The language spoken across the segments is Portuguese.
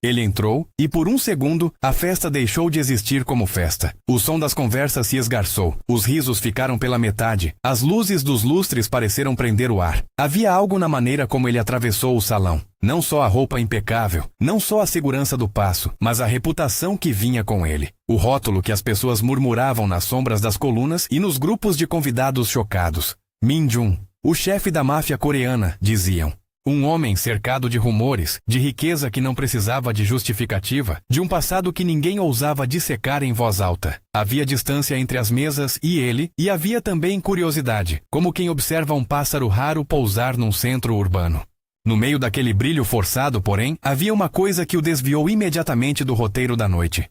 Ele entrou, e por um segundo, a festa deixou de existir como festa. O som das conversas se esgarçou, os risos ficaram pela metade, as luzes dos lustres pareceram prender o ar. Havia algo na maneira como ele atravessou o salão. Não só a roupa impecável, não só a segurança do passo, mas a reputação que vinha com ele. O rótulo que as pessoas murmuravam nas sombras das colunas e nos grupos de convidados chocados. Min Jun, o chefe da máfia coreana, diziam. Um homem cercado de rumores, de riqueza que não precisava de justificativa, de um passado que ninguém ousava dissecar em voz alta. Havia distância entre as mesas e ele, e havia também curiosidade, como quem observa um pássaro raro pousar num centro urbano. No meio daquele brilho forçado, porém, havia uma coisa que o desviou imediatamente do roteiro da noite.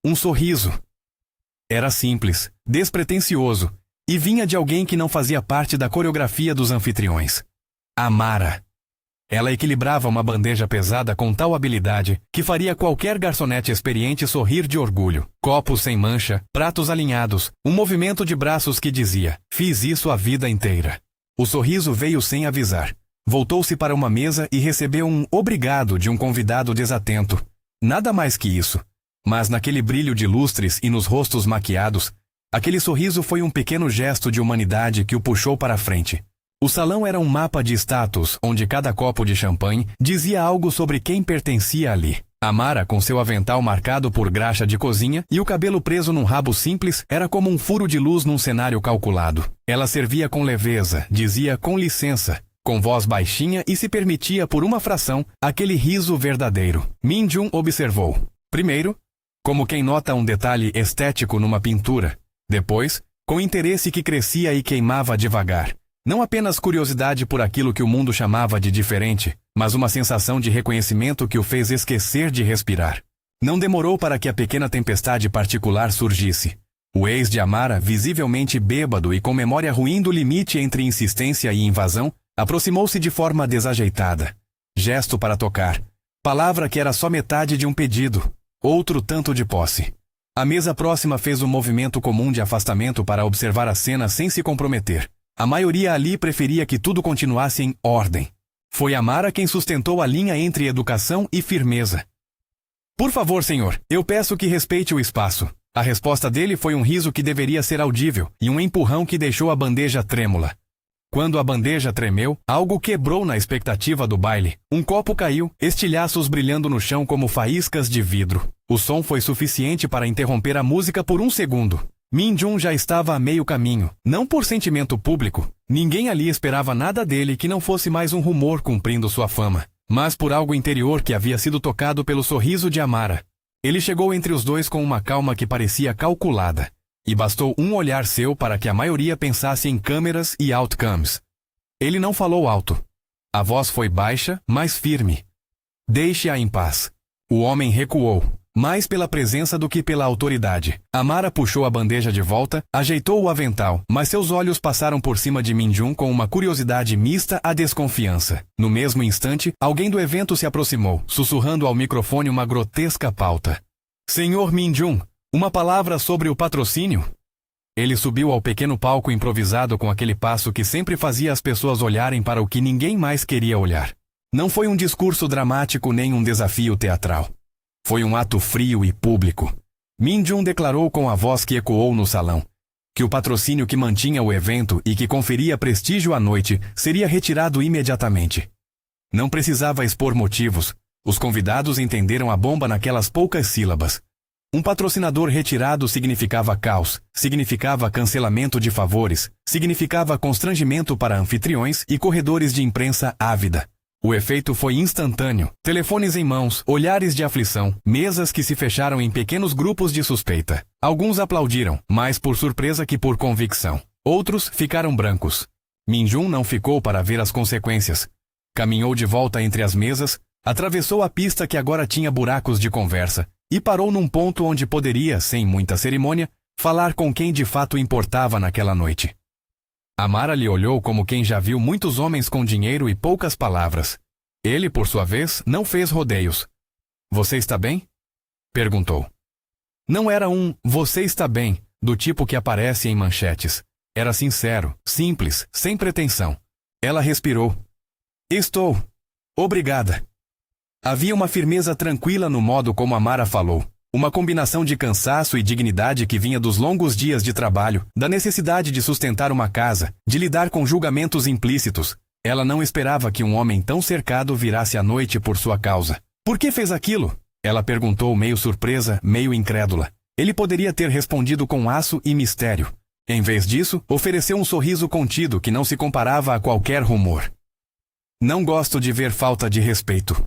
Um sorriso. Era simples, despretensioso, e vinha de alguém que não fazia parte da coreografia dos anfitriões. Amara. Ela equilibrava uma bandeja pesada com tal habilidade que faria qualquer garçonete experiente sorrir de orgulho. Copos sem mancha, pratos alinhados, um movimento de braços que dizia, fiz isso a vida inteira. O sorriso veio sem avisar. Voltou-se para uma mesa e recebeu um obrigado de um convidado desatento. Nada mais que isso. Mas naquele brilho de lustres e nos rostos maquiados, aquele sorriso foi um pequeno gesto de humanidade que o puxou para a frente. O salão era um mapa de status, onde cada copo de champanhe dizia algo sobre quem pertencia ali. Amara, com seu avental marcado por graxa de cozinha e o cabelo preso num rabo simples, era como um furo de luz num cenário calculado. Ela servia com leveza, dizia com licença, com voz baixinha e se permitia, por uma fração, aquele riso verdadeiro. Min Jun observou. Primeiro, como quem nota um detalhe estético numa pintura. Depois, com interesse que crescia e queimava devagar. Não apenas curiosidade por aquilo que o mundo chamava de diferente, mas uma sensação de reconhecimento que o fez esquecer de respirar. Não demorou para que a pequena tempestade particular surgisse. O ex de Amara, visivelmente bêbado e com memória ruim do limite entre insistência e invasão, aproximou-se de forma desajeitada. Gesto para tocar. Palavra que era só metade de um pedido. Outro tanto de posse. A mesa próxima fez um movimento comum de afastamento para observar a cena sem se comprometer. A maioria ali preferia que tudo continuasse em ordem. Foi Amara quem sustentou a linha entre educação e firmeza. Por favor, senhor, eu peço que respeite o espaço. A resposta dele foi um riso que deveria ser audível e um empurrão que deixou a bandeja trêmula. Quando a bandeja tremeu, algo quebrou na expectativa do baile. Um copo caiu, estilhaços brilhando no chão como faíscas de vidro. O som foi suficiente para interromper a música por um segundo. Min Jun já estava a meio caminho, não por sentimento público. Ninguém ali esperava nada dele que não fosse mais um rumor cumprindo sua fama, mas por algo interior que havia sido tocado pelo sorriso de Amara. Ele chegou entre os dois com uma calma que parecia calculada, e bastou um olhar seu para que a maioria pensasse em câmeras e outcomes. Ele não falou alto. A voz foi baixa, mas firme. Deixe-a em paz. O homem recuou. Mais pela presença do que pela autoridade. Amara puxou a bandeja de volta, ajeitou o avental, mas seus olhos passaram por cima de Min Jun com uma curiosidade mista à desconfiança. No mesmo instante, alguém do evento se aproximou, sussurrando ao microfone uma grotesca pauta. Senhor Min Jun, uma palavra sobre o patrocínio? Ele subiu ao pequeno palco improvisado com aquele passo que sempre fazia as pessoas olharem para o que ninguém mais queria olhar. Não foi um discurso dramático nem um desafio teatral. Foi um ato frio e público. Min Jun declarou com a voz que ecoou no salão, que o patrocínio que mantinha o evento e que conferia prestígio à noite seria retirado imediatamente. Não precisava expor motivos. Os convidados entenderam a bomba naquelas poucas sílabas. Um patrocinador retirado significava caos, significava cancelamento de favores, significava constrangimento para anfitriões e corredores de imprensa ávida. O efeito foi instantâneo. Telefones em mãos, olhares de aflição, mesas que se fecharam em pequenos grupos de suspeita. Alguns aplaudiram, mais por surpresa que por convicção. Outros ficaram brancos. Min Jun não ficou para ver as consequências. Caminhou de volta entre as mesas, atravessou a pista que agora tinha buracos de conversa e parou num ponto onde poderia, sem muita cerimônia, falar com quem de fato importava naquela noite. Amara lhe olhou como quem já viu muitos homens com dinheiro e poucas palavras. Ele, por sua vez, não fez rodeios. Você está bem? Perguntou. Não era um "você está bem", do tipo que aparece em manchetes. Era sincero, simples, sem pretensão. Ela respirou. Estou. Obrigada. Havia uma firmeza tranquila no modo como Amara falou. Uma combinação de cansaço e dignidade que vinha dos longos dias de trabalho, da necessidade de sustentar uma casa, de lidar com julgamentos implícitos. Ela não esperava que um homem tão cercado virasse à noite por sua causa. Por que fez aquilo? Ela perguntou meio surpresa, meio incrédula. Ele poderia ter respondido com aço e mistério. Em vez disso, ofereceu um sorriso contido que não se comparava a qualquer rumor. Não gosto de ver falta de respeito.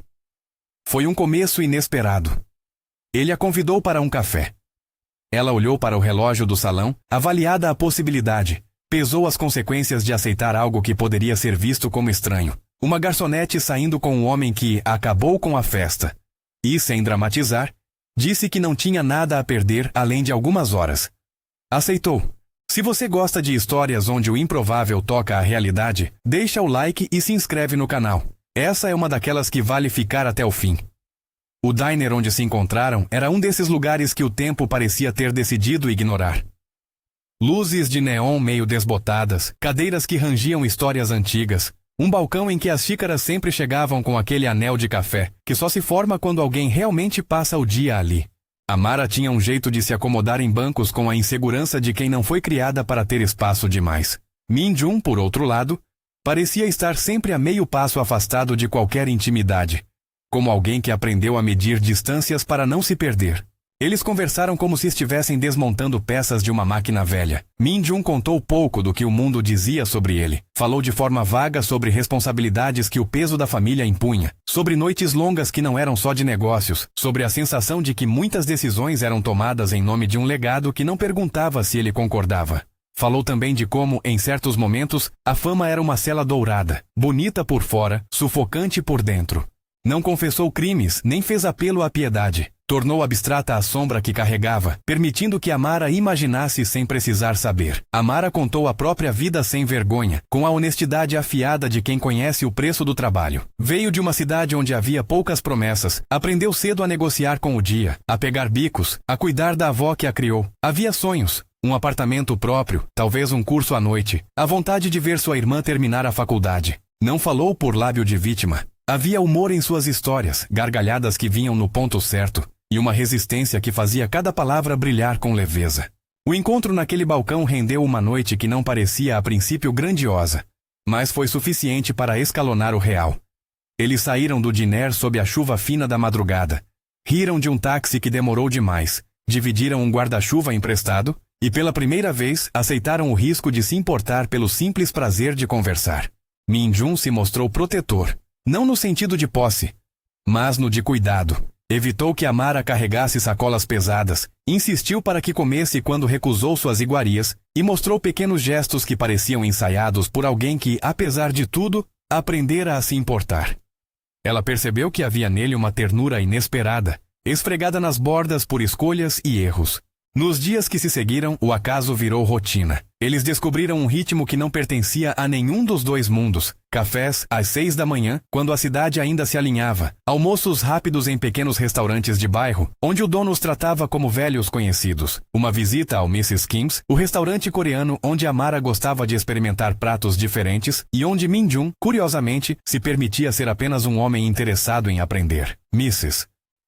Foi um começo inesperado. Ele a convidou para um café. Ela olhou para o relógio do salão, avaliada a possibilidade, pesou as consequências de aceitar algo que poderia ser visto como estranho. Uma garçonete saindo com um homem que acabou com a festa. E, sem dramatizar, disse que não tinha nada a perder além de algumas horas. Aceitou. Se você gosta de histórias onde o improvável toca a realidade, deixa o like e se inscreve no canal. Essa é uma daquelas que vale ficar até o fim. O diner onde se encontraram era um desses lugares que o tempo parecia ter decidido ignorar. Luzes de neon meio desbotadas, cadeiras que rangiam histórias antigas, um balcão em que as xícaras sempre chegavam com aquele anel de café, que só se forma quando alguém realmente passa o dia ali. Amara tinha um jeito de se acomodar em bancos com a insegurança de quem não foi criada para ter espaço demais. Min-jun, por outro lado, parecia estar sempre a meio passo afastado de qualquer intimidade, como alguém que aprendeu a medir distâncias para não se perder. Eles conversaram como se estivessem desmontando peças de uma máquina velha. Min-jun contou pouco do que o mundo dizia sobre ele. Falou de forma vaga sobre responsabilidades que o peso da família impunha, sobre noites longas que não eram só de negócios, sobre a sensação de que muitas decisões eram tomadas em nome de um legado que não perguntava se ele concordava. Falou também de como, em certos momentos, a fama era uma cela dourada, bonita por fora, sufocante por dentro. Não confessou crimes, nem fez apelo à piedade. Tornou abstrata a sombra que carregava, permitindo que Amara imaginasse sem precisar saber. Amara contou a própria vida sem vergonha, com a honestidade afiada de quem conhece o preço do trabalho. Veio de uma cidade onde havia poucas promessas, aprendeu cedo a negociar com o dia, a pegar bicos, a cuidar da avó que a criou. Havia sonhos. Um apartamento próprio, talvez um curso à noite, a vontade de ver sua irmã terminar a faculdade. Não falou por lábio de vítima. Havia humor em suas histórias, gargalhadas que vinham no ponto certo, e uma resistência que fazia cada palavra brilhar com leveza. O encontro naquele balcão rendeu uma noite que não parecia a princípio grandiosa, mas foi suficiente para escalonar o real. Eles saíram do diner sob a chuva fina da madrugada. Riram de um táxi que demorou demais, dividiram um guarda-chuva emprestado, e pela primeira vez aceitaram o risco de se importar pelo simples prazer de conversar. Min-jun se mostrou protetor. Não no sentido de posse, mas no de cuidado. Evitou que Amara carregasse sacolas pesadas, insistiu para que comesse quando recusou suas iguarias, e mostrou pequenos gestos que pareciam ensaiados por alguém que, apesar de tudo, aprendera a se importar. Ela percebeu que havia nele uma ternura inesperada, esfregada nas bordas por escolhas e erros. Nos dias que se seguiram, o acaso virou rotina. Eles descobriram um ritmo que não pertencia a nenhum dos dois mundos. Cafés às 6 da manhã, quando a cidade ainda se alinhava. Almoços rápidos em pequenos restaurantes de bairro, onde o dono os tratava como velhos conhecidos. Uma visita ao Mrs. Kim's, o restaurante coreano onde Amara gostava de experimentar pratos diferentes e onde Min-jun, curiosamente, se permitia ser apenas um homem interessado em aprender. Mrs.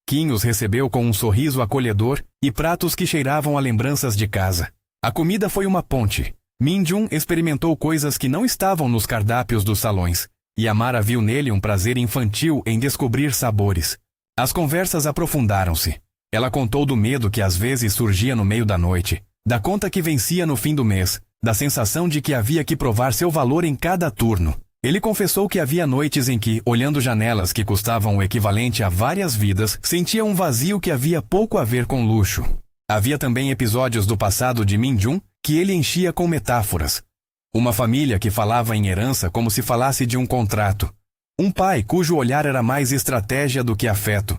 Kim os recebeu com um sorriso acolhedor e pratos que cheiravam a lembranças de casa. A comida foi uma ponte. Min-jun experimentou coisas que não estavam nos cardápios dos salões, e Amara viu nele um prazer infantil em descobrir sabores. As conversas aprofundaram-se. Ela contou do medo que às vezes surgia no meio da noite, da conta que vencia no fim do mês, da sensação de que havia que provar seu valor em cada turno. Ele confessou que havia noites em que, olhando janelas que custavam o equivalente a várias vidas, sentia um vazio que havia pouco a ver com luxo. Havia também episódios do passado de Min-jun que ele enchia com metáforas. Uma família que falava em herança como se falasse de um contrato. Um pai cujo olhar era mais estratégia do que afeto.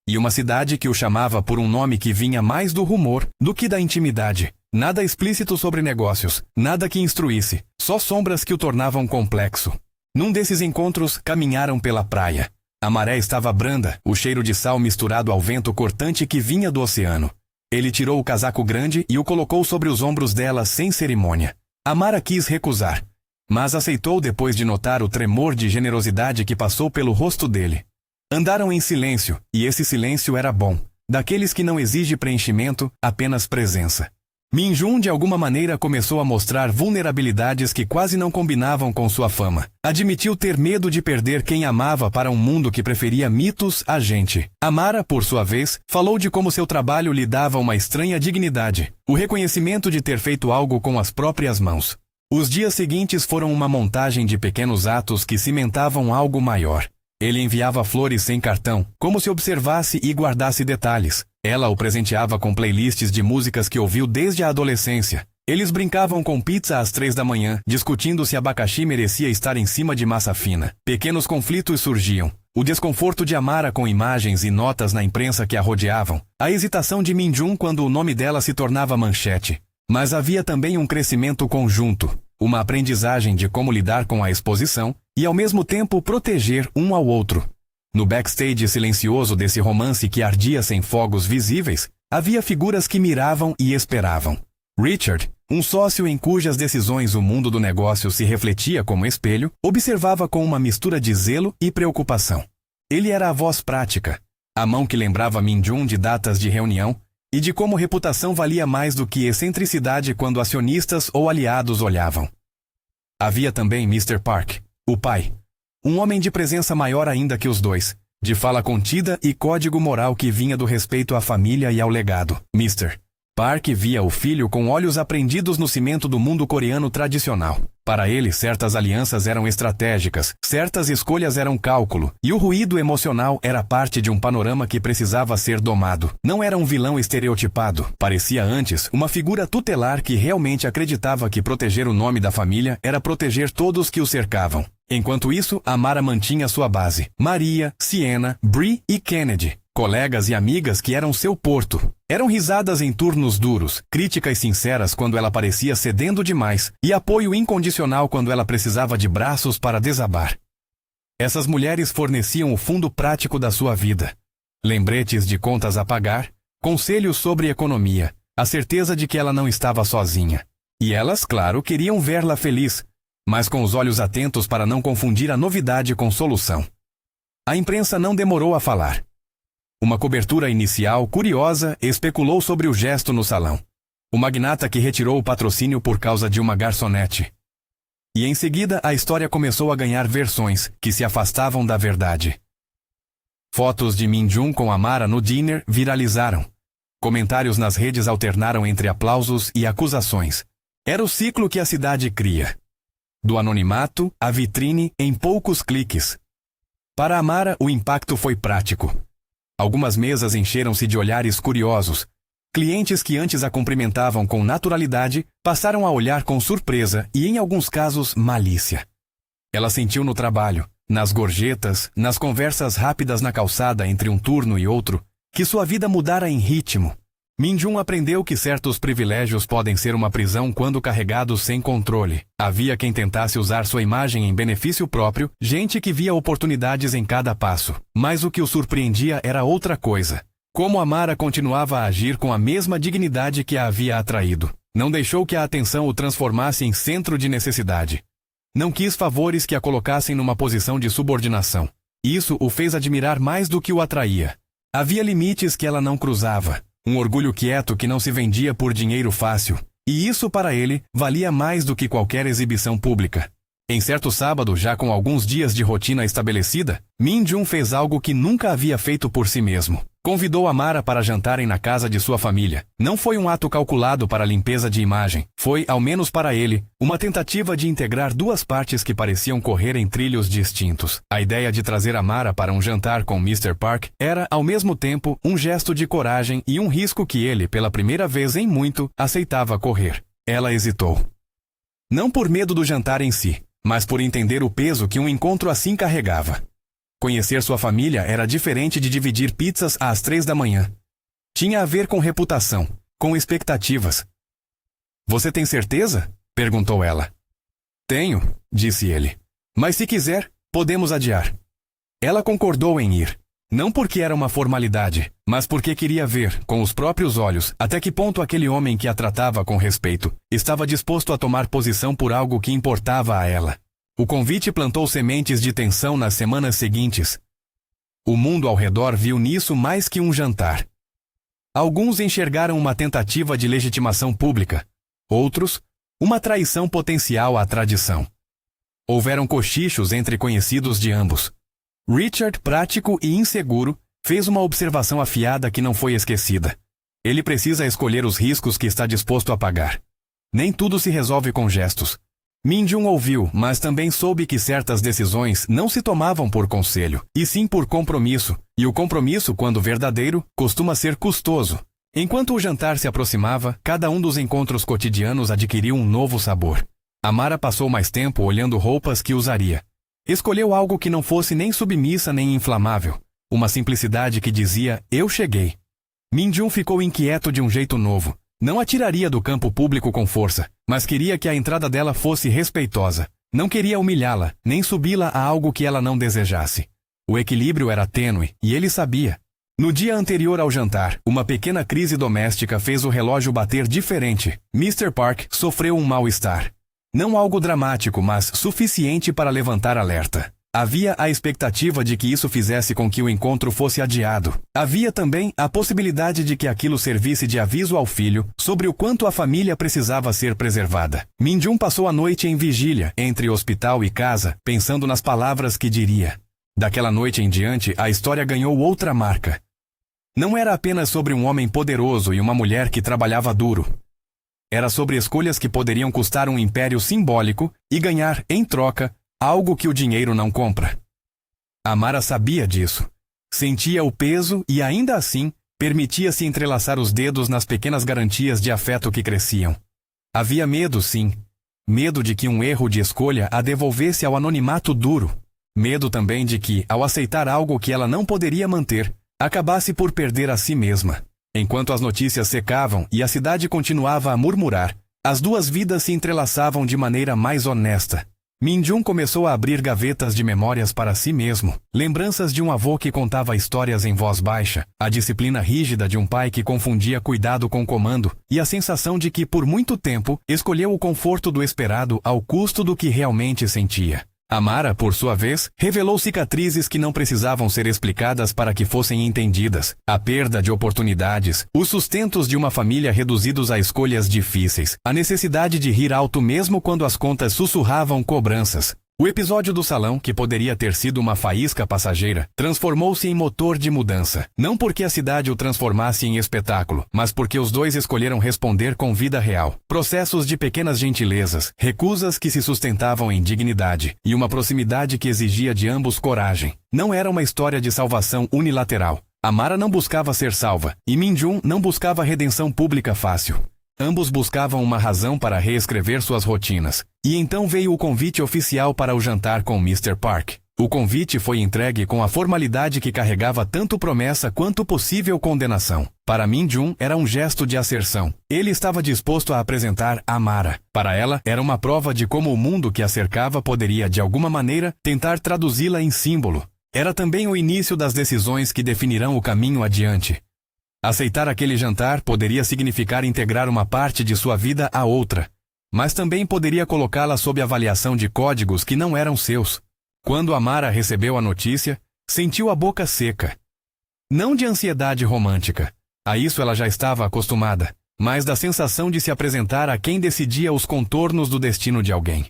E uma cidade que o chamava por um nome que vinha mais do rumor do que da intimidade. Nada explícito sobre negócios, nada que instruísse, só sombras que o tornavam complexo. Num desses encontros, caminharam pela praia. A maré estava branda, o cheiro de sal misturado ao vento cortante que vinha do oceano. Ele tirou o casaco grande e o colocou sobre os ombros dela sem cerimônia. Amara quis recusar, mas aceitou depois de notar o tremor de generosidade que passou pelo rosto dele. Andaram em silêncio, e esse silêncio era bom, daqueles que não exige preenchimento, apenas presença. Min-jun de alguma maneira começou a mostrar vulnerabilidades que quase não combinavam com sua fama. Admitiu ter medo de perder quem amava para um mundo que preferia mitos a gente. Amara, por sua vez, falou de como seu trabalho lhe dava uma estranha dignidade, o reconhecimento de ter feito algo com as próprias mãos. Os dias seguintes foram uma montagem de pequenos atos que cimentavam algo maior. Ele enviava flores sem cartão, como se observasse e guardasse detalhes. Ela o presenteava com playlists de músicas que ouviu desde a adolescência. Eles brincavam com pizza às 3 da manhã, discutindo se abacaxi merecia estar em cima de massa fina. Pequenos conflitos surgiam. O desconforto de Amara com imagens e notas na imprensa que a rodeavam. A hesitação de Min-jun quando o nome dela se tornava manchete. Mas havia também um crescimento conjunto. Uma aprendizagem de como lidar com a exposição e, ao mesmo tempo, proteger um ao outro. No backstage silencioso desse romance que ardia sem fogos visíveis, havia figuras que miravam e esperavam. Richard, um sócio em cujas decisões o mundo do negócio se refletia como espelho, observava com uma mistura de zelo e preocupação. Ele era a voz prática, a mão que lembrava Min-jun de datas de reunião e de como reputação valia mais do que excentricidade quando acionistas ou aliados olhavam. Havia também Mr. Park, o pai. Um homem de presença maior ainda que os dois, de fala contida e código moral que vinha do respeito à família e ao legado. Mr. Park via o filho com olhos aprendidos no cimento do mundo coreano tradicional. Para ele, certas alianças eram estratégicas, certas escolhas eram cálculo, e o ruído emocional era parte de um panorama que precisava ser domado. Não era um vilão estereotipado, parecia antes uma figura tutelar que realmente acreditava que proteger o nome da família era proteger todos que o cercavam. Enquanto isso, Amara mantinha sua base. Maria, Sienna, Bree e Kennedy. Colegas e amigas que eram seu porto. Eram risadas em turnos duros, críticas sinceras quando ela parecia cedendo demais, e apoio incondicional quando ela precisava de braços para desabar. Essas mulheres forneciam o fundo prático da sua vida. Lembretes de contas a pagar, conselhos sobre economia, a certeza de que ela não estava sozinha. E elas, claro, queriam vê-la feliz, mas com os olhos atentos para não confundir a novidade com solução. A imprensa não demorou a falar. Uma cobertura inicial, curiosa, especulou sobre o gesto no salão. O magnata que retirou o patrocínio por causa de uma garçonete. E em seguida a história começou a ganhar versões que se afastavam da verdade. Fotos de Min-jun com Amara no dinner viralizaram. Comentários nas redes alternaram entre aplausos e acusações. Era o ciclo que a cidade cria. Do anonimato à vitrine em poucos cliques. Para Amara, o impacto foi prático. Algumas mesas encheram-se de olhares curiosos. Clientes que antes a cumprimentavam com naturalidade passaram a olhar com surpresa e, em alguns casos, malícia. Ela sentiu no trabalho, nas gorjetas, nas conversas rápidas na calçada entre um turno e outro, que sua vida mudara em ritmo. Min-jun aprendeu que certos privilégios podem ser uma prisão quando carregados sem controle. Havia quem tentasse usar sua imagem em benefício próprio, gente que via oportunidades em cada passo. Mas o que o surpreendia era outra coisa. Como Amara continuava a agir com a mesma dignidade que a havia atraído. Não deixou que a atenção o transformasse em centro de necessidade. Não quis favores que a colocassem numa posição de subordinação. Isso o fez admirar mais do que o atraía. Havia limites que ela não cruzava. Um orgulho quieto que não se vendia por dinheiro fácil. E isso para ele valia mais do que qualquer exibição pública. Em certo sábado, já com alguns dias de rotina estabelecida, Min-jun fez algo que nunca havia feito por si mesmo. Convidou Amara para jantarem na casa de sua família. Não foi um ato calculado para limpeza de imagem. Foi, ao menos para ele, uma tentativa de integrar duas partes que pareciam correr em trilhos distintos. A ideia de trazer Amara para um jantar com Mr. Park era, ao mesmo tempo, um gesto de coragem e um risco que ele, pela primeira vez em muito, aceitava correr. Ela hesitou. Não por medo do jantar em si, mas por entender o peso que um encontro assim carregava. Conhecer sua família era diferente de dividir pizzas às 3 da manhã. Tinha a ver com reputação, com expectativas. "Você tem certeza?" perguntou ela. "Tenho", disse ele. "Mas se quiser, podemos adiar." Ela concordou em ir. Não porque era uma formalidade, mas porque queria ver, com os próprios olhos, até que ponto aquele homem que a tratava com respeito estava disposto a tomar posição por algo que importava a ela. O convite plantou sementes de tensão nas semanas seguintes. O mundo ao redor viu nisso mais que um jantar. Alguns enxergaram uma tentativa de legitimação pública. Outros, uma traição potencial à tradição. Houveram cochichos entre conhecidos de ambos. Richard, prático e inseguro, fez uma observação afiada que não foi esquecida. Ele precisa escolher os riscos que está disposto a pagar. Nem tudo se resolve com gestos. Min-jun ouviu, mas também soube que certas decisões não se tomavam por conselho, e sim por compromisso, e o compromisso, quando verdadeiro, costuma ser custoso. Enquanto o jantar se aproximava, cada um dos encontros cotidianos adquiriu um novo sabor. Amara passou mais tempo olhando roupas que usaria. Escolheu algo que não fosse nem submissa nem inflamável. Uma simplicidade que dizia, eu cheguei. Min-jun ficou inquieto de um jeito novo. Não a tiraria do campo público com força, mas queria que a entrada dela fosse respeitosa. Não queria humilhá-la, nem subi-la a algo que ela não desejasse. O equilíbrio era tênue, e ele sabia. No dia anterior ao jantar, uma pequena crise doméstica fez o relógio bater diferente. Mr. Park sofreu um mal-estar. Não algo dramático, mas suficiente para levantar alerta. Havia a expectativa de que isso fizesse com que o encontro fosse adiado. Havia também a possibilidade de que aquilo servisse de aviso ao filho sobre o quanto a família precisava ser preservada. Min-jun passou a noite em vigília, entre hospital e casa, pensando nas palavras que diria. Daquela noite em diante, a história ganhou outra marca. Não era apenas sobre um homem poderoso e uma mulher que trabalhava duro. Era sobre escolhas que poderiam custar um império simbólico e ganhar, em troca, algo que o dinheiro não compra. Amara sabia disso. Sentia o peso e, ainda assim, permitia-se entrelaçar os dedos nas pequenas garantias de afeto que cresciam. Havia medo, sim. Medo de que um erro de escolha a devolvesse ao anonimato duro. Medo também de que, ao aceitar algo que ela não poderia manter, acabasse por perder a si mesma. Enquanto as notícias secavam e a cidade continuava a murmurar, as duas vidas se entrelaçavam de maneira mais honesta. Min-jun começou a abrir gavetas de memórias para si mesmo. Lembranças de um avô que contava histórias em voz baixa, a disciplina rígida de um pai que confundia cuidado com comando, e a sensação de que, por muito tempo, escolheu o conforto do esperado ao custo do que realmente sentia. Amara, por sua vez, revelou cicatrizes que não precisavam ser explicadas para que fossem entendidas. A perda de oportunidades, os sustentos de uma família reduzidos a escolhas difíceis, a necessidade de rir alto mesmo quando as contas sussurravam cobranças. O episódio do salão, que poderia ter sido uma faísca passageira, transformou-se em motor de mudança. Não porque a cidade o transformasse em espetáculo, mas porque os dois escolheram responder com vida real. Processos de pequenas gentilezas, recusas que se sustentavam em dignidade, e uma proximidade que exigia de ambos coragem. Não era uma história de salvação unilateral. Amara não buscava ser salva, e Min-jun não buscava redenção pública fácil. Ambos buscavam uma razão para reescrever suas rotinas. E então veio o convite oficial para o jantar com Mr. Park. O convite foi entregue com a formalidade que carregava tanto promessa quanto possível condenação. Para Min-jun era um gesto de asserção. Ele estava disposto a apresentar Amara. Para ela, era uma prova de como o mundo que a cercava poderia, de alguma maneira, tentar traduzi-la em símbolo. Era também o início das decisões que definirão o caminho adiante. Aceitar aquele jantar poderia significar integrar uma parte de sua vida a outra, mas também poderia colocá-la sob avaliação de códigos que não eram seus. Quando Amara recebeu a notícia, sentiu a boca seca. Não de ansiedade romântica, a isso ela já estava acostumada, mas da sensação de se apresentar a quem decidia os contornos do destino de alguém.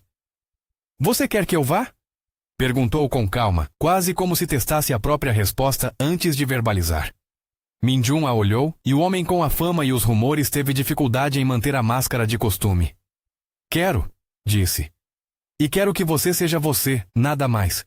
"Você quer que eu vá?" perguntou com calma, quase como se testasse a própria resposta antes de verbalizar. Min-jun a olhou, e o homem com a fama e os rumores teve dificuldade em manter a máscara de costume. "Quero", disse. "E quero que você seja você, nada mais."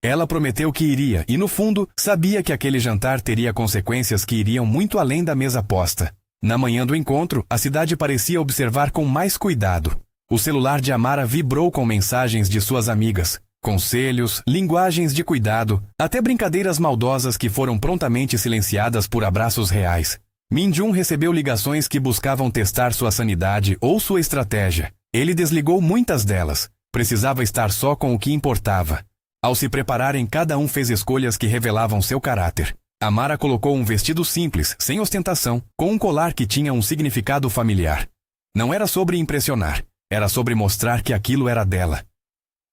Ela prometeu que iria, e no fundo, sabia que aquele jantar teria consequências que iriam muito além da mesa posta. Na manhã do encontro, a cidade parecia observar com mais cuidado. O celular de Amara vibrou com mensagens de suas amigas. Conselhos, linguagens de cuidado, até brincadeiras maldosas que foram prontamente silenciadas por abraços reais. Min-jun recebeu ligações que buscavam testar sua sanidade ou sua estratégia. Ele desligou muitas delas. Precisava estar só com o que importava. Ao se prepararem, cada um fez escolhas que revelavam seu caráter. Amara colocou um vestido simples, sem ostentação, com um colar que tinha um significado familiar. Não era sobre impressionar, era sobre mostrar que aquilo era dela.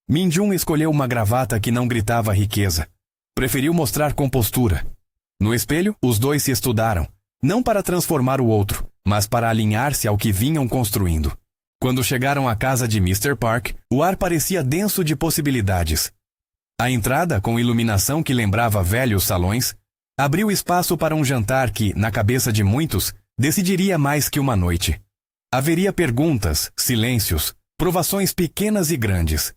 Min-jun escolheu uma gravata que não gritava riqueza. Preferiu mostrar compostura. No espelho, os dois se estudaram, não para transformar o outro, mas para alinhar-se ao que vinham construindo. Quando chegaram à casa de Mr. Park, o ar parecia denso de possibilidades. A entrada, com iluminação que lembrava velhos salões, abriu espaço para um jantar que, na cabeça de muitos, decidiria mais que uma noite. Haveria perguntas, silêncios, provações pequenas e grandes.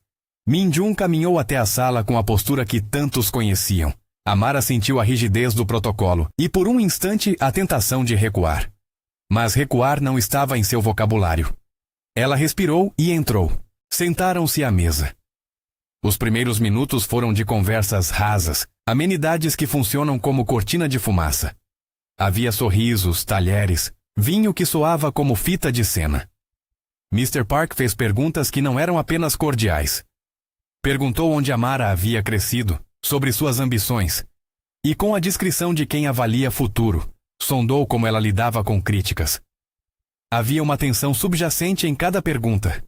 Min-jun caminhou até a sala com a postura que tantos conheciam. Amara sentiu a rigidez do protocolo e, por um instante, a tentação de recuar. Mas recuar não estava em seu vocabulário. Ela respirou e entrou. Sentaram-se à mesa. Os primeiros minutos foram de conversas rasas, amenidades que funcionam como cortina de fumaça. Havia sorrisos, talheres, vinho que soava como fita de cena. Mr. Park fez perguntas que não eram apenas cordiais. Perguntou onde Amara havia crescido, sobre suas ambições. E com a discrição de quem avalia futuro, sondou como ela lidava com críticas. Havia uma tensão subjacente em cada pergunta.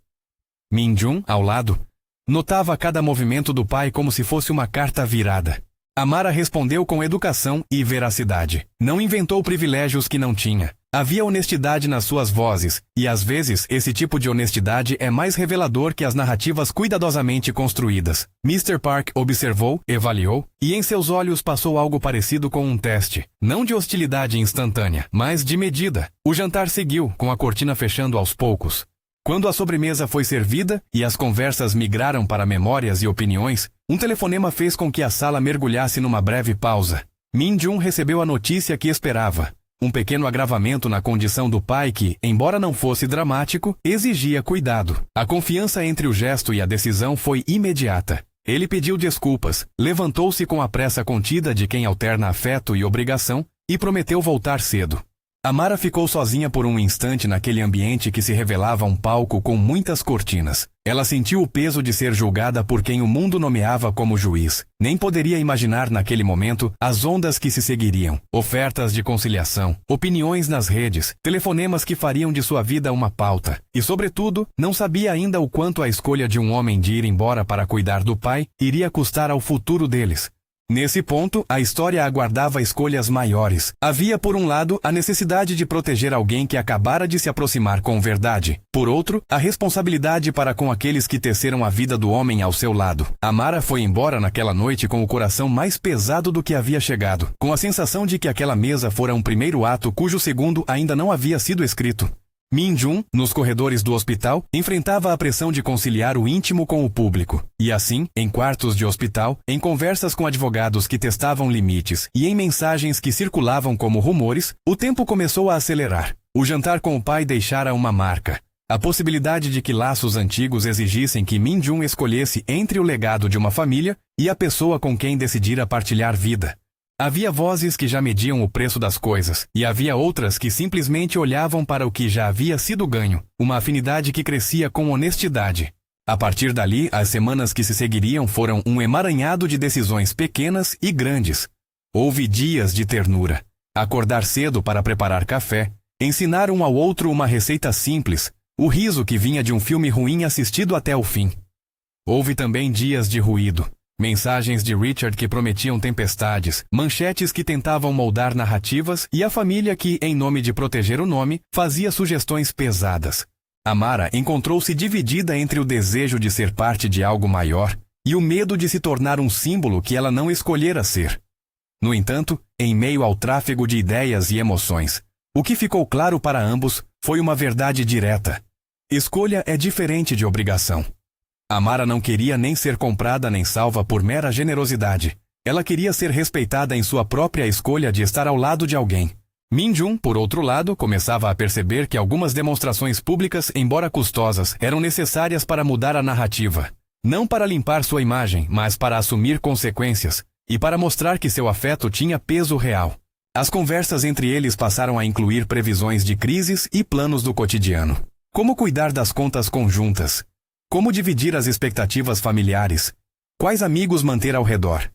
Min-jun, ao lado, notava cada movimento do pai como se fosse uma carta virada. Amara respondeu com educação e veracidade. Não inventou privilégios que não tinha. Havia honestidade nas suas vozes, e às vezes esse tipo de honestidade é mais revelador que as narrativas cuidadosamente construídas. Mr. Park observou, avaliou, e em seus olhos passou algo parecido com um teste. Não de hostilidade instantânea, mas de medida. O jantar seguiu, com a cortina fechando aos poucos. Quando a sobremesa foi servida e as conversas migraram para memórias e opiniões, um telefonema fez com que a sala mergulhasse numa breve pausa. Min-jun recebeu a notícia que esperava. Um pequeno agravamento na condição do pai que, embora não fosse dramático, exigia cuidado. A confiança entre o gesto e a decisão foi imediata. Ele pediu desculpas, levantou-se com a pressa contida de quem alterna afeto e obrigação e prometeu voltar cedo. Amara ficou sozinha por um instante naquele ambiente que se revelava um palco com muitas cortinas. Ela sentiu o peso de ser julgada por quem o mundo nomeava como juiz. Nem poderia imaginar naquele momento as ondas que se seguiriam. Ofertas de conciliação, opiniões nas redes, telefonemas que fariam de sua vida uma pauta. E, sobretudo, não sabia ainda o quanto a escolha de um homem de ir embora para cuidar do pai iria custar ao futuro deles. Nesse ponto, a história aguardava escolhas maiores. Havia, por um lado, a necessidade de proteger alguém que acabara de se aproximar com verdade. Por outro, a responsabilidade para com aqueles que teceram a vida do homem ao seu lado. Amara foi embora naquela noite com o coração mais pesado do que havia chegado, com a sensação de que aquela mesa fora um primeiro ato cujo segundo ainda não havia sido escrito. Min-jun, nos corredores do hospital, enfrentava a pressão de conciliar o íntimo com o público. E assim, em quartos de hospital, em conversas com advogados que testavam limites e em mensagens que circulavam como rumores, o tempo começou a acelerar. O jantar com o pai deixara uma marca. A possibilidade de que laços antigos exigissem que Min-jun escolhesse entre o legado de uma família e a pessoa com quem decidira partilhar vida. Havia vozes que já mediam o preço das coisas, e havia outras que simplesmente olhavam para o que já havia sido ganho, uma afinidade que crescia com honestidade. A partir dali, as semanas que se seguiriam foram um emaranhado de decisões pequenas e grandes. Houve dias de ternura. Acordar cedo para preparar café, ensinar um ao outro uma receita simples, o riso que vinha de um filme ruim assistido até o fim. Houve também dias de ruído. Mensagens de Richard que prometiam tempestades, manchetes que tentavam moldar narrativas e a família que, em nome de proteger o nome, fazia sugestões pesadas. Amara encontrou-se dividida entre o desejo de ser parte de algo maior e o medo de se tornar um símbolo que ela não escolhera ser. No entanto, em meio ao tráfego de ideias e emoções, o que ficou claro para ambos foi uma verdade direta. Escolha é diferente de obrigação. Amara não queria nem ser comprada nem salva por mera generosidade. Ela queria ser respeitada em sua própria escolha de estar ao lado de alguém. Min-jun, por outro lado, começava a perceber que algumas demonstrações públicas, embora custosas, eram necessárias para mudar a narrativa. Não para limpar sua imagem, mas para assumir consequências, e para mostrar que seu afeto tinha peso real. As conversas entre eles passaram a incluir previsões de crises e planos do cotidiano. Como cuidar das contas conjuntas? Como dividir as expectativas familiares? Quais amigos manter ao redor?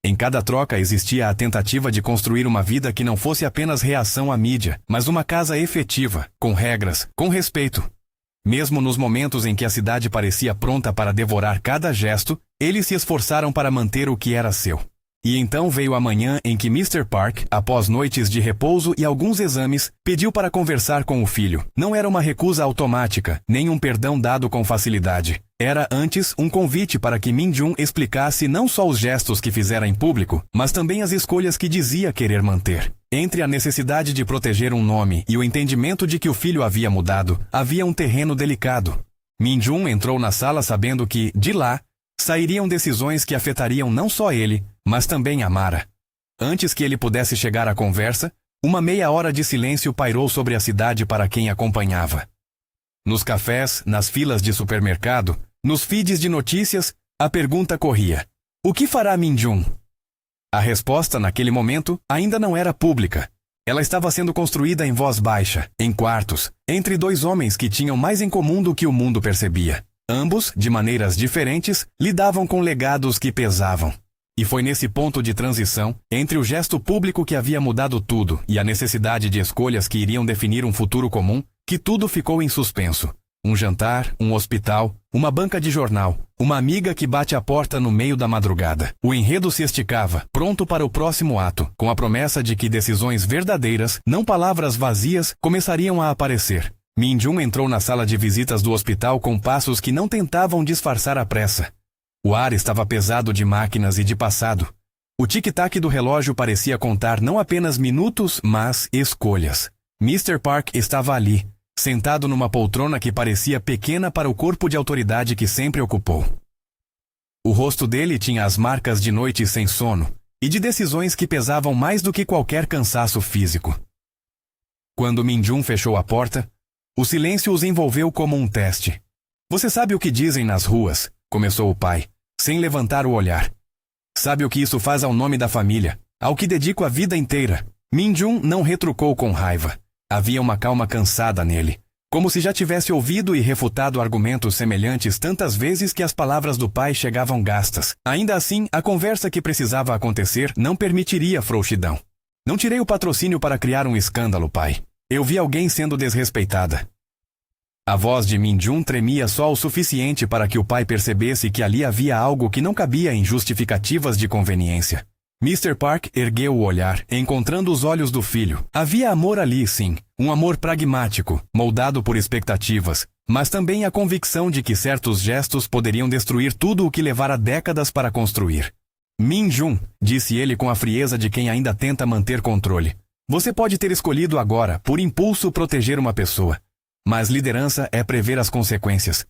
Em cada troca existia a tentativa de construir uma vida que não fosse apenas reação à mídia, mas uma casa efetiva, com regras, com respeito. Mesmo nos momentos em que a cidade parecia pronta para devorar cada gesto, eles se esforçaram para manter o que era seu. E então veio a manhã em que Mr. Park, após noites de repouso e alguns exames, pediu para conversar com o filho. Não era uma recusa automática, nem um perdão dado com facilidade. Era antes um convite para que Min-jun explicasse não só os gestos que fizera em público, mas também as escolhas que dizia querer manter. Entre a necessidade de proteger um nome e o entendimento de que o filho havia mudado, havia um terreno delicado. Min-jun entrou na sala sabendo que, de lá, sairiam decisões que afetariam não só ele, mas também Amara. Antes que ele pudesse chegar à conversa, uma meia hora de silêncio pairou sobre a cidade para quem acompanhava. Nos cafés, nas filas de supermercado, nos feeds de notícias, a pergunta corria: o que fará Min-jun? A resposta, naquele momento, ainda não era pública. Ela estava sendo construída em voz baixa, em quartos, entre dois homens que tinham mais em comum do que o mundo percebia. Ambos, de maneiras diferentes, lidavam com legados que pesavam. E foi nesse ponto de transição, entre o gesto público que havia mudado tudo e a necessidade de escolhas que iriam definir um futuro comum, que tudo ficou em suspenso. Um jantar, um hospital, uma banca de jornal, uma amiga que bate a porta no meio da madrugada. O enredo se esticava, pronto para o próximo ato, com a promessa de que decisões verdadeiras, não palavras vazias, começariam a aparecer. Min-jun entrou na sala de visitas do hospital com passos que não tentavam disfarçar a pressa. O ar estava pesado de máquinas e de passado. O tic-tac do relógio parecia contar não apenas minutos, mas escolhas. Mr. Park estava ali, sentado numa poltrona que parecia pequena para o corpo de autoridade que sempre ocupou. O rosto dele tinha as marcas de noites sem sono e de decisões que pesavam mais do que qualquer cansaço físico. Quando Min-jun fechou a porta, o silêncio os envolveu como um teste. Você sabe o que dizem nas ruas, começou o pai, sem levantar o olhar. Sabe o que isso faz ao nome da família, ao que dedico a vida inteira? Min-jun não retrucou com raiva. Havia uma calma cansada nele, como se já tivesse ouvido e refutado argumentos semelhantes tantas vezes que as palavras do pai chegavam gastas. Ainda assim, a conversa que precisava acontecer não permitiria frouxidão. Não tirei o patrocínio para criar um escândalo, pai. Eu vi alguém sendo desrespeitada. A voz de Min-jun tremia só o suficiente para que o pai percebesse que ali havia algo que não cabia em justificativas de conveniência. Mr. Park ergueu o olhar, encontrando os olhos do filho. Havia amor ali, sim. Um amor pragmático, moldado por expectativas, mas também a convicção de que certos gestos poderiam destruir tudo o que levara décadas para construir. Min-jun, disse ele com a frieza de quem ainda tenta manter controle. Você pode ter escolhido agora, por impulso, proteger uma pessoa. Mas liderança é prever as consequências.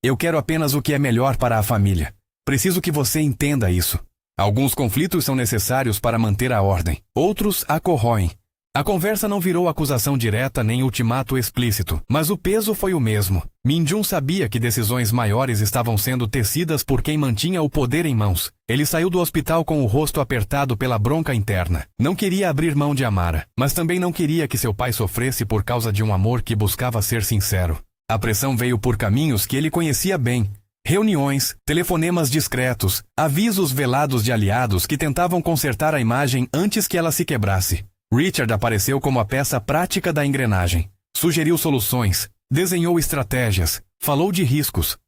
Eu quero apenas o que é melhor para a família. Preciso que você entenda isso. Alguns conflitos são necessários para manter a ordem. Outros a corroem. A conversa não virou acusação direta nem ultimato explícito, mas o peso foi o mesmo. Min-jun sabia que decisões maiores estavam sendo tecidas por quem mantinha o poder em mãos. Ele saiu do hospital com o rosto apertado pela bronca interna. Não queria abrir mão de Amara, mas também não queria que seu pai sofresse por causa de um amor que buscava ser sincero. A pressão veio por caminhos que ele conhecia bem. Reuniões, telefonemas discretos, avisos velados de aliados que tentavam consertar a imagem antes que ela se quebrasse. Richard apareceu como a peça prática da engrenagem. Sugeriu soluções, desenhou estratégias, falou de riscos.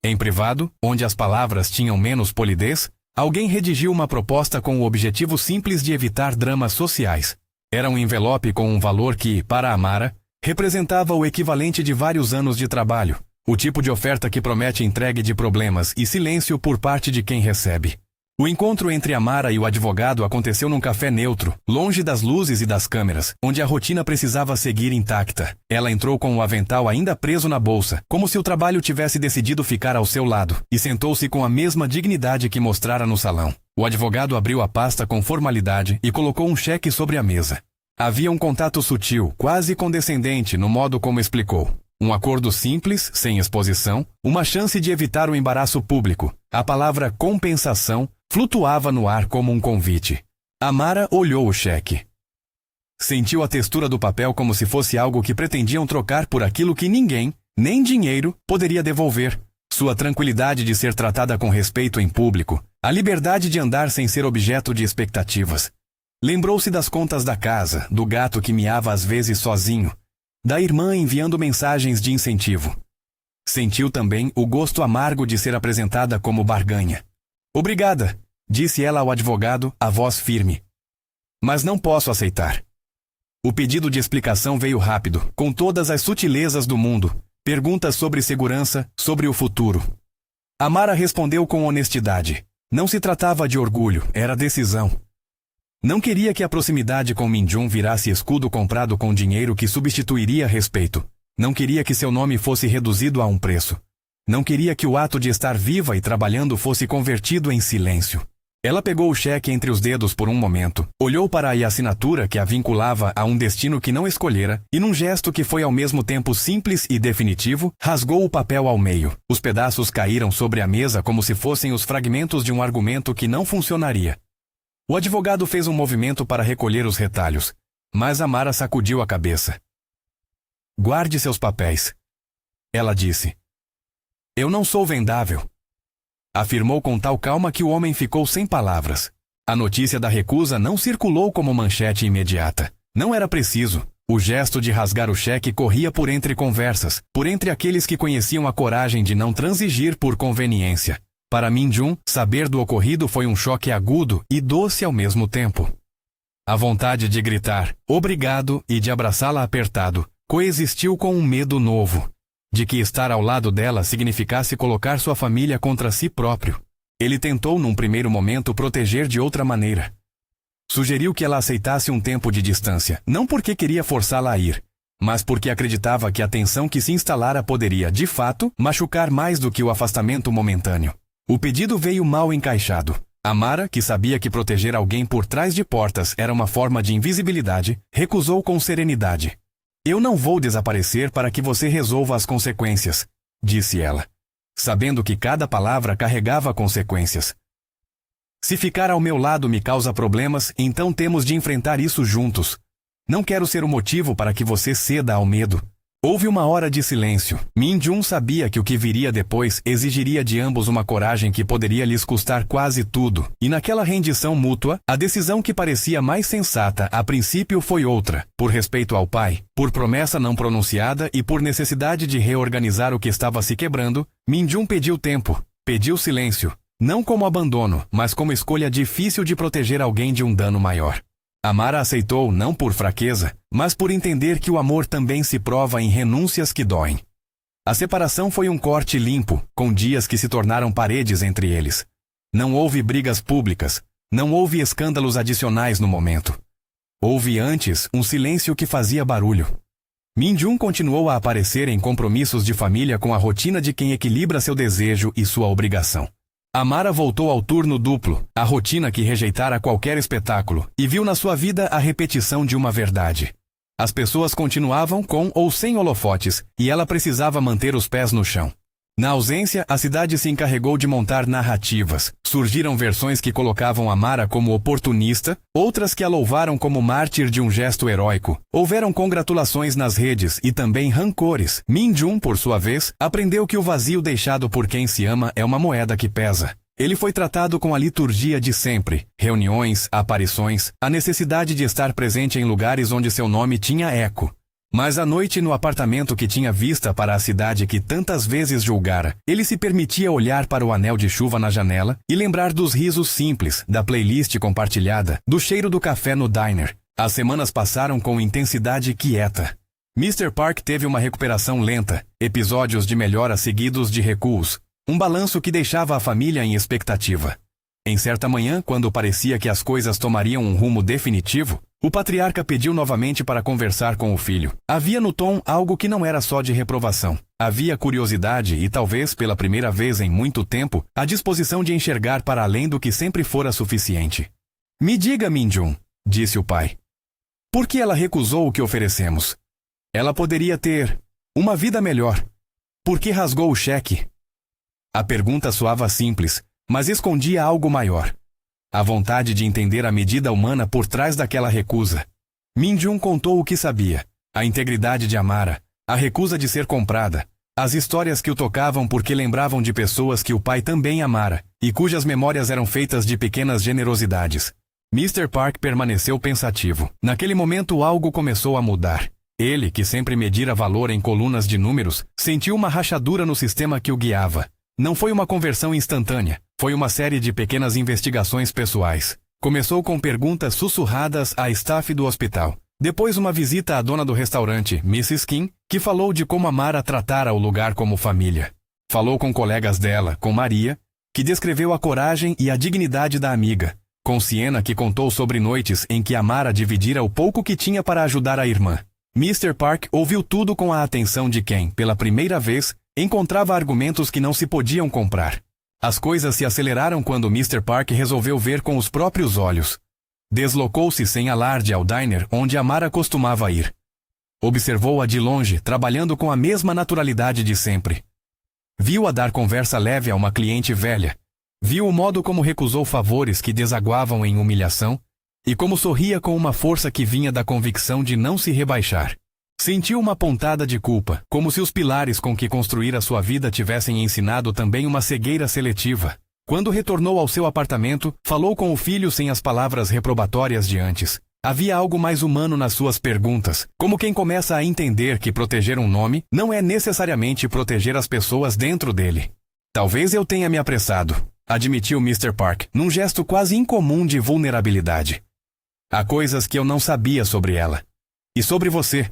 Em privado, onde as palavras tinham menos polidez, alguém redigiu uma proposta com o objetivo simples de evitar dramas sociais. Era um envelope com um valor que, para Amara, representava o equivalente de vários anos de trabalho. O tipo de oferta que promete entregue de problemas e silêncio por parte de quem recebe. O encontro entre Amara e o advogado aconteceu num café neutro, longe das luzes e das câmeras, onde a rotina precisava seguir intacta. Ela entrou com o avental ainda preso na bolsa, como se o trabalho tivesse decidido ficar ao seu lado, e sentou-se com a mesma dignidade que mostrara no salão. O advogado abriu a pasta com formalidade e colocou um cheque sobre a mesa. Havia um contato sutil, quase condescendente no modo como explicou. Um acordo simples, sem exposição, uma chance de evitar o embaraço público. A palavra compensação flutuava no ar como um convite. Amara olhou o cheque. Sentiu a textura do papel como se fosse algo que pretendiam trocar por aquilo que ninguém, nem dinheiro, poderia devolver. Sua tranquilidade de ser tratada com respeito em público, a liberdade de andar sem ser objeto de expectativas. Lembrou-se das contas da casa, do gato que miava às vezes sozinho, da irmã enviando mensagens de incentivo. Sentiu também o gosto amargo de ser apresentada como barganha. Obrigada, disse ela ao advogado, a voz firme. Mas não posso aceitar. O pedido de explicação veio rápido, com todas as sutilezas do mundo. Perguntas sobre segurança, sobre o futuro. Amara respondeu com honestidade. Não se tratava de orgulho, era decisão. Não queria que a proximidade com Min-jun virasse escudo comprado com dinheiro que substituiria respeito. Não queria que seu nome fosse reduzido a um preço. Não queria que o ato de estar viva e trabalhando fosse convertido em silêncio. Ela pegou o cheque entre os dedos por um momento, olhou para a assinatura que a vinculava a um destino que não escolhera, e num gesto que foi ao mesmo tempo simples e definitivo, rasgou o papel ao meio. Os pedaços caíram sobre a mesa como se fossem os fragmentos de um argumento que não funcionaria. O advogado fez um movimento para recolher os retalhos, mas Amara sacudiu a cabeça. Guarde seus papéis. Ela disse. Eu não sou vendável. Afirmou com tal calma que o homem ficou sem palavras. A notícia da recusa não circulou como manchete imediata. Não era preciso. O gesto de rasgar o cheque corria por entre conversas, por entre aqueles que conheciam a coragem de não transigir por conveniência. Para Min-jun, saber do ocorrido foi um choque agudo e doce ao mesmo tempo. A vontade de gritar, obrigado, e de abraçá-la apertado, coexistiu com um medo novo. De que estar ao lado dela significasse colocar sua família contra si próprio. Ele tentou num primeiro momento proteger de outra maneira. Sugeriu que ela aceitasse um tempo de distância, não porque queria forçá-la a ir, mas porque acreditava que a tensão que se instalara poderia, de fato, machucar mais do que o afastamento momentâneo. O pedido veio mal encaixado. Amara, que sabia que proteger alguém por trás de portas era uma forma de invisibilidade, recusou com serenidade. Eu não vou desaparecer para que você resolva as consequências, disse ela, sabendo que cada palavra carregava consequências. Se ficar ao meu lado me causa problemas, então temos de enfrentar isso juntos. Não quero ser o motivo para que você ceda ao medo. Houve uma hora de silêncio. Min-jun sabia que o que viria depois exigiria de ambos uma coragem que poderia lhes custar quase tudo, e naquela rendição mútua, a decisão que parecia mais sensata a princípio foi outra, por respeito ao pai, por promessa não pronunciada e por necessidade de reorganizar o que estava se quebrando. Min-jun pediu tempo, pediu silêncio, não como abandono, mas como escolha difícil de proteger alguém de um dano maior. Amara aceitou não por fraqueza, mas por entender que o amor também se prova em renúncias que doem. A separação foi um corte limpo, com dias que se tornaram paredes entre eles. Não houve brigas públicas, não houve escândalos adicionais no momento. Houve antes um silêncio que fazia barulho. Min-jun continuou a aparecer em compromissos de família com a rotina de quem equilibra seu desejo e sua obrigação. Amara voltou ao turno duplo, a rotina que rejeitara qualquer espetáculo, e viu na sua vida a repetição de uma verdade. As pessoas continuavam com ou sem holofotes, e ela precisava manter os pés no chão. Na ausência, a cidade se encarregou de montar narrativas. Surgiram versões que colocavam Amara como oportunista, outras que a louvaram como mártir de um gesto heróico. Houveram congratulações nas redes e também rancores. Min-jun, por sua vez, aprendeu que o vazio deixado por quem se ama é uma moeda que pesa. Ele foi tratado com a liturgia de sempre, reuniões, aparições, a necessidade de estar presente em lugares onde seu nome tinha eco. Mas à noite no apartamento que tinha vista para a cidade que tantas vezes julgara, ele se permitia olhar para o anel de chuva na janela e lembrar dos risos simples, da playlist compartilhada, do cheiro do café no diner. As semanas passaram com intensidade quieta. Mr. Park teve uma recuperação lenta, episódios de melhora seguidos de recuos, um balanço que deixava a família em expectativa. Em certa manhã, quando parecia que as coisas tomariam um rumo definitivo, o patriarca pediu novamente para conversar com o filho. Havia no tom algo que não era só de reprovação. Havia curiosidade e talvez, pela primeira vez em muito tempo, a disposição de enxergar para além do que sempre fora suficiente. Me diga, Min-jun, disse o pai. Por que ela recusou o que oferecemos? Ela poderia ter uma vida melhor. Por que rasgou o cheque? A pergunta soava simples, mas escondia algo maior. A vontade de entender a medida humana por trás daquela recusa. Min-jun contou o que sabia. A integridade de Amara, a recusa de ser comprada, as histórias que o tocavam porque lembravam de pessoas que o pai também amara, e cujas memórias eram feitas de pequenas generosidades. Mr. Park permaneceu pensativo. Naquele momento algo começou a mudar. Ele, que sempre medira valor em colunas de números, sentiu uma rachadura no sistema que o guiava. Não foi uma conversão instantânea, Foi uma série de pequenas investigações pessoais. Começou com perguntas sussurradas à staff do hospital. Depois uma visita à dona do restaurante, Mrs. Kim, que falou de como Amara tratara o lugar como família. Falou com colegas dela, com Maria, que descreveu a coragem e a dignidade da amiga. Com Sienna, que contou sobre noites em que Amara dividira o pouco que tinha para ajudar a irmã. Mr. Park ouviu tudo com a atenção de quem, pela primeira vez, encontrava argumentos que não se podiam comprar. As coisas se aceleraram quando Mr. Park resolveu ver com os próprios olhos. Deslocou-se sem alarde ao diner onde Amara costumava ir. Observou-a de longe, trabalhando com a mesma naturalidade de sempre. Viu-a dar conversa leve a uma cliente velha. Viu o modo como recusou favores que desaguavam em humilhação e como sorria com uma força que vinha da convicção de não se rebaixar. Sentiu uma pontada de culpa, como se os pilares com que construíra sua vida tivessem ensinado também uma cegueira seletiva. Quando retornou ao seu apartamento, falou com o filho sem as palavras reprobatórias de antes. Havia algo mais humano nas suas perguntas, como quem começa a entender que proteger um nome não é necessariamente proteger as pessoas dentro dele. Talvez eu tenha me apressado, admitiu Mr. Park, num gesto quase incomum de vulnerabilidade. Há coisas que eu não sabia sobre ela. E sobre você.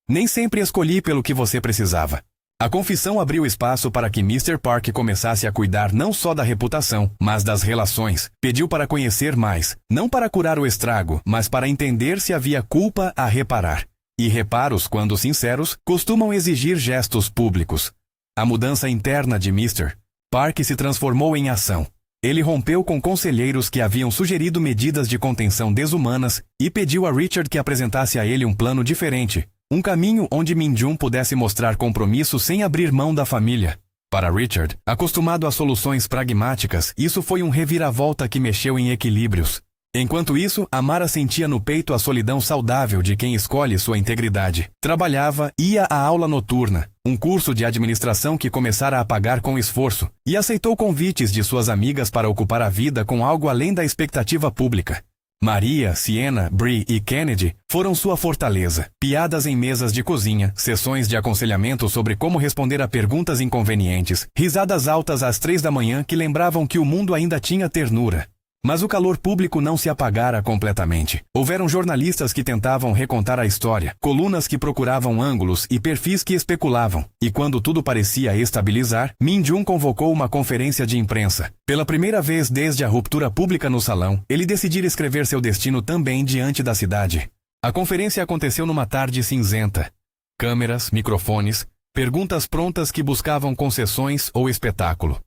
Nem sempre escolhi pelo que você precisava. A confissão abriu espaço para que Mr. Park começasse a cuidar não só da reputação, mas das relações. Pediu para conhecer mais, não para curar o estrago, mas para entender se havia culpa a reparar. E reparos, quando sinceros, costumam exigir gestos públicos. A mudança interna de Mr. Park se transformou em ação. Ele rompeu com conselheiros que haviam sugerido medidas de contenção desumanas e pediu a Richard que apresentasse a ele um plano diferente. Um caminho onde Min-jun pudesse mostrar compromisso sem abrir mão da família. Para Richard, acostumado a soluções pragmáticas, isso foi um reviravolta que mexeu em equilíbrios. Enquanto isso, Amara sentia no peito a solidão saudável de quem escolhe sua integridade. Trabalhava, ia à aula noturna, um curso de administração que começara a pagar com esforço, e aceitou convites de suas amigas para ocupar a vida com algo além da expectativa pública. Maria, Sienna, Bree e Kennedy foram sua fortaleza. Piadas em mesas de cozinha, sessões de aconselhamento sobre como responder a perguntas inconvenientes, risadas altas às 3 da manhã que lembravam que o mundo ainda tinha ternura. Mas o calor público não se apagara completamente. Houveram jornalistas que tentavam recontar a história, colunas que procuravam ângulos e perfis que especulavam. E quando tudo parecia estabilizar, Min-jun convocou uma conferência de imprensa. Pela primeira vez desde a ruptura pública no salão, ele decidira escrever seu destino também diante da cidade. A conferência aconteceu numa tarde cinzenta. Câmeras, microfones, perguntas prontas que buscavam concessões ou espetáculo.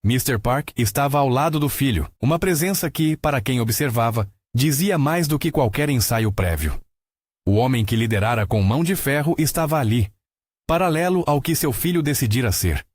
Mr. Park estava ao lado do filho, uma presença que, para quem observava, dizia mais do que qualquer ensaio prévio. O homem que liderara com mão de ferro estava ali, paralelo ao que seu filho decidira ser.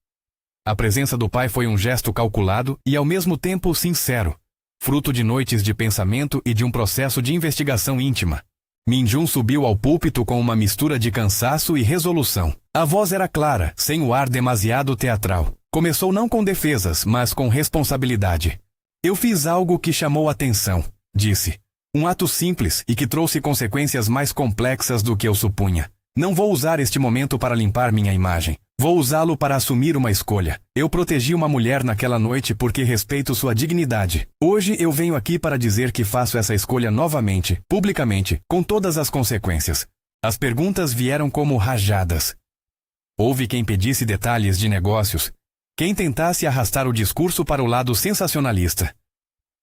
A presença do pai foi um gesto calculado e ao mesmo tempo sincero, fruto de noites de pensamento e de um processo de investigação íntima. Min-jun subiu ao púlpito com uma mistura de cansaço e resolução. A voz era clara, sem o ar demasiado teatral. Começou não com defesas, mas com responsabilidade. Eu fiz algo que chamou atenção, disse. Um ato simples e que trouxe consequências mais complexas do que eu supunha. Não vou usar este momento para limpar minha imagem. Vou usá-lo para assumir uma escolha. Eu protegi uma mulher naquela noite porque respeito sua dignidade. Hoje eu venho aqui para dizer que faço essa escolha novamente, publicamente, com todas as consequências. As perguntas vieram como rajadas. Houve quem pedisse detalhes de negócios, quem tentasse arrastar o discurso para o lado sensacionalista.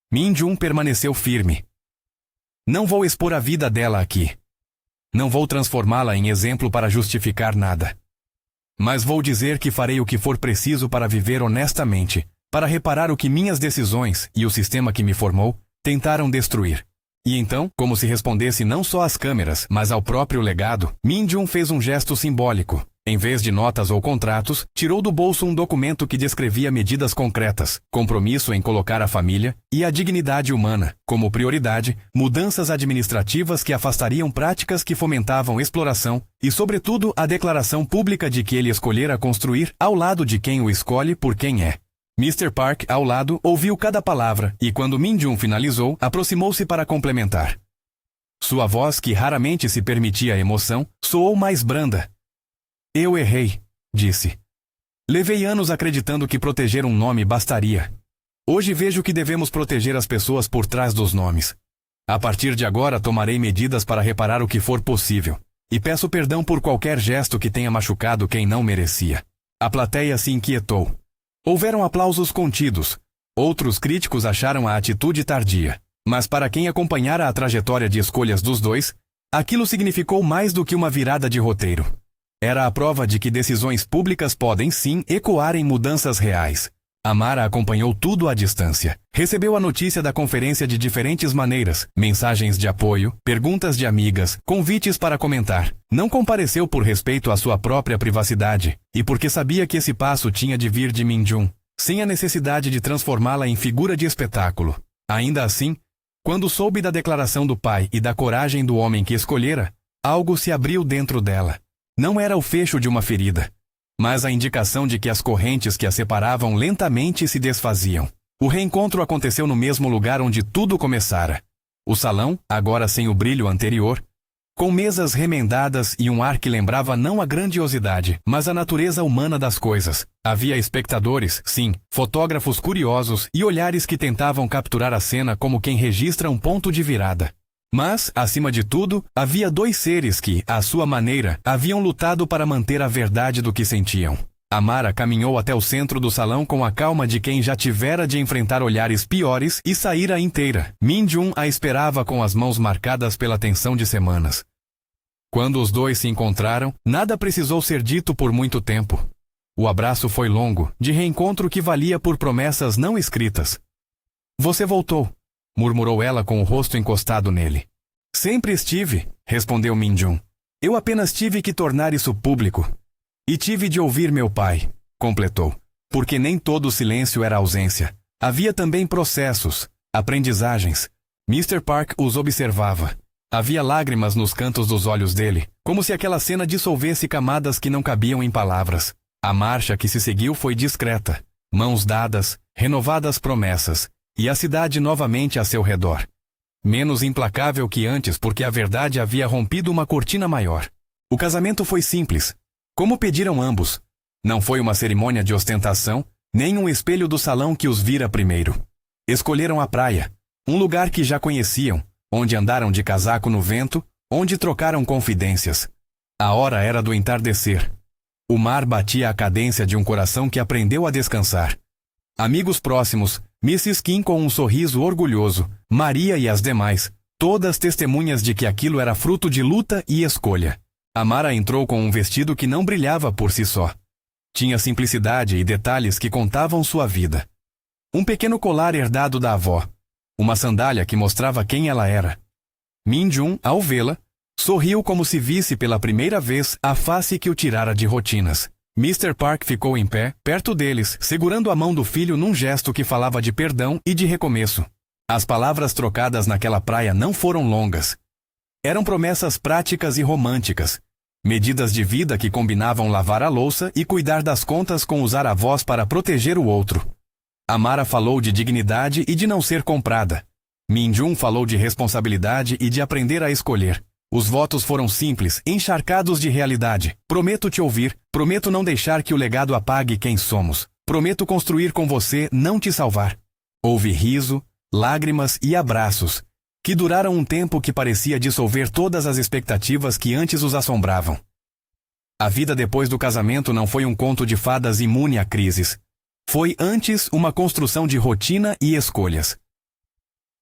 Min-jun permaneceu firme. Não vou expor a vida dela aqui. Não vou transformá-la em exemplo para justificar nada. Mas vou dizer que farei o que for preciso para viver honestamente, para reparar o que minhas decisões e o sistema que me formou tentaram destruir. E então, como se respondesse não só às câmeras, mas ao próprio legado, Min-jun fez um gesto simbólico. Em vez de notas ou contratos, tirou do bolso um documento que descrevia medidas concretas, compromisso em colocar a família e a dignidade humana como prioridade, mudanças administrativas que afastariam práticas que fomentavam exploração e, sobretudo, a declaração pública de que ele escolhera construir ao lado de quem o escolhe por quem é. Mr. Park, ao lado, ouviu cada palavra e, quando Min-jun finalizou, aproximou-se para complementar. Sua voz, que raramente se permitia emoção, soou mais branda. Eu errei, disse. Levei anos acreditando que proteger um nome bastaria. Hoje vejo que devemos proteger as pessoas por trás dos nomes. A partir de agora tomarei medidas para reparar o que for possível. E peço perdão por qualquer gesto que tenha machucado quem não merecia. A plateia se inquietou. Houveram aplausos contidos. Outros críticos acharam a atitude tardia. Mas para quem acompanhara a trajetória de escolhas dos dois, aquilo significou mais do que uma virada de roteiro. Era a prova de que decisões públicas podem sim ecoar em mudanças reais. Amara acompanhou tudo à distância. Recebeu a notícia da conferência de diferentes maneiras, mensagens de apoio, perguntas de amigas, convites para comentar. Não compareceu por respeito à sua própria privacidade, e porque sabia que esse passo tinha de vir de Min-jun, sem a necessidade de transformá-la em figura de espetáculo. Ainda assim, quando soube da declaração do pai e da coragem do homem que escolhera, algo se abriu dentro dela. Não era o fecho de uma ferida, mas a indicação de que as correntes que a separavam lentamente se desfaziam. O reencontro aconteceu no mesmo lugar onde tudo começara. O salão, agora sem o brilho anterior, com mesas remendadas e um ar que lembrava não a grandiosidade, mas a natureza humana das coisas. Havia espectadores, sim, fotógrafos curiosos e olhares que tentavam capturar a cena como quem registra um ponto de virada. Mas, acima de tudo, havia dois seres que, à sua maneira, haviam lutado para manter a verdade do que sentiam. Amara caminhou até o centro do salão com a calma de quem já tivera de enfrentar olhares piores e saíra inteira. Min-jun a esperava com as mãos marcadas pela tensão de semanas. Quando os dois se encontraram, nada precisou ser dito por muito tempo. O abraço foi longo, de reencontro que valia por promessas não escritas. "Você voltou", murmurou ela com o rosto encostado nele. "Sempre estive", respondeu Min-jun. "Eu apenas tive que tornar isso público. E tive de ouvir meu pai", completou. Porque nem todo o silêncio era ausência. Havia também processos, aprendizagens. Mr. Park os observava. Havia lágrimas nos cantos dos olhos dele, como se aquela cena dissolvesse camadas que não cabiam em palavras. A marcha que se seguiu foi discreta. Mãos dadas, renovadas promessas, e a cidade novamente a seu redor. Menos implacável que antes porque a verdade havia rompido uma cortina maior. O casamento foi simples, como pediram ambos. Não foi uma cerimônia de ostentação, nem um espelho do salão que os vira primeiro. Escolheram a praia, um lugar que já conheciam, onde andaram de casaco no vento, onde trocaram confidências. A hora era do entardecer. O mar batia a cadência de um coração que aprendeu a descansar. Amigos próximos, Mrs. Kim com um sorriso orgulhoso, Maria e as demais, todas testemunhas de que aquilo era fruto de luta e escolha. Amara entrou com um vestido que não brilhava por si só. Tinha simplicidade e detalhes que contavam sua vida. Um pequeno colar herdado da avó. Uma sandália que mostrava quem ela era. Min-jun, ao vê-la, sorriu como se visse pela primeira vez a face que o tirara de rotinas. Mr. Park ficou em pé, perto deles, segurando a mão do filho num gesto que falava de perdão e de recomeço. As palavras trocadas naquela praia não foram longas. Eram promessas práticas e românticas. Medidas de vida que combinavam lavar a louça e cuidar das contas com usar a voz para proteger o outro. Amara falou de dignidade e de não ser comprada. Min-jun falou de responsabilidade e de aprender a escolher. Os votos foram simples, encharcados de realidade. Prometo te ouvir, prometo não deixar que o legado apague quem somos. Prometo construir com você, não te salvar. Houve riso, lágrimas e abraços, que duraram um tempo que parecia dissolver todas as expectativas que antes os assombravam. A vida depois do casamento não foi um conto de fadas imune a crises. Foi antes uma construção de rotina e escolhas.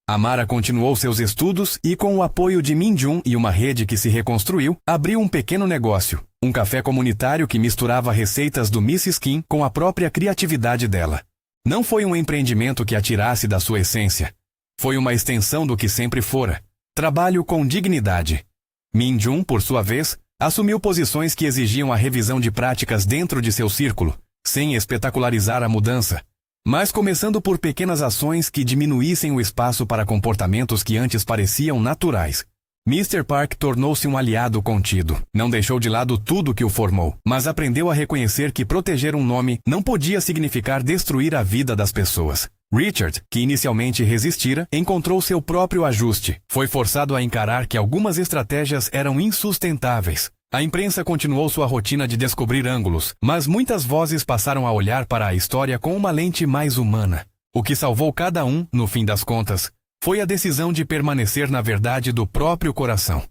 Amara continuou seus estudos e, com o apoio de Min-jun e uma rede que se reconstruiu, abriu um pequeno negócio, um café comunitário que misturava receitas do Mrs. Kim com a própria criatividade dela. Não foi um empreendimento que a tirasse da sua essência. Foi uma extensão do que sempre fora. Trabalho com dignidade. Min-jun, por sua vez, assumiu posições que exigiam a revisão de práticas dentro de seu círculo, sem espetacularizar a mudança, mas começando por pequenas ações que diminuíssem o espaço para comportamentos que antes pareciam naturais. Mr. Park tornou-se um aliado contido. Não deixou de lado tudo que o formou, mas aprendeu a reconhecer que proteger um nome não podia significar destruir a vida das pessoas. Richard, que inicialmente resistira, encontrou seu próprio ajuste. Foi forçado a encarar que algumas estratégias eram insustentáveis. A imprensa continuou sua rotina de descobrir ângulos, mas muitas vozes passaram a olhar para a história com uma lente mais humana. O que salvou cada um, no fim das contas, foi a decisão de permanecer na verdade do próprio coração.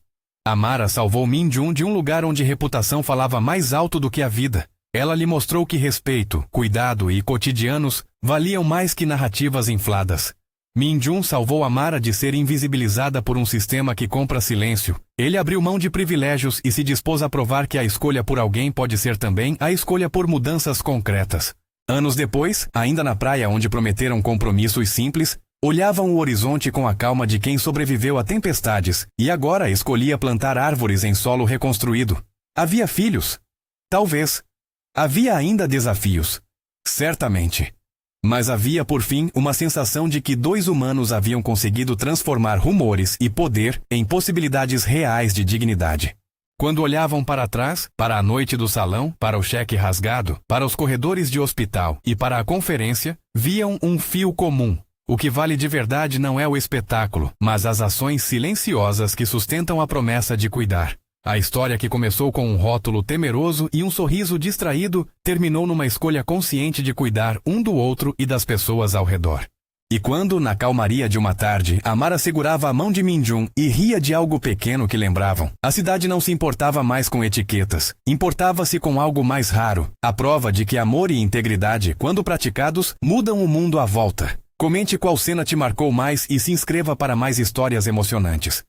Amara salvou Min-jun de um lugar onde reputação falava mais alto do que a vida. Ela lhe mostrou que respeito, cuidado e cotidianos valiam mais que narrativas infladas. Min-jun salvou Amara de ser invisibilizada por um sistema que compra silêncio. Ele abriu mão de privilégios e se dispôs a provar que a escolha por alguém pode ser também a escolha por mudanças concretas. Anos depois, ainda na praia onde prometeram compromissos simples, olhavam o horizonte com a calma de quem sobreviveu a tempestades e agora escolhia plantar árvores em solo reconstruído. Havia filhos? Talvez. Havia ainda desafios? Certamente. Mas havia, por fim, uma sensação de que dois humanos haviam conseguido transformar rumores e poder em possibilidades reais de dignidade. Quando olhavam para trás, para a noite do salão, para o cheque rasgado, para os corredores de hospital e para a conferência, viam um fio comum. O que vale de verdade não é o espetáculo, mas as ações silenciosas que sustentam a promessa de cuidar. A história que começou com um rótulo temeroso e um sorriso distraído, terminou numa escolha consciente de cuidar um do outro e das pessoas ao redor. E quando, na calmaria de uma tarde, Amara segurava a mão de Min-jun e ria de algo pequeno que lembravam, a cidade não se importava mais com etiquetas, importava-se com algo mais raro, a prova de que amor e integridade, quando praticados, mudam o mundo à volta. Comente qual cena te marcou mais e se inscreva para mais histórias emocionantes.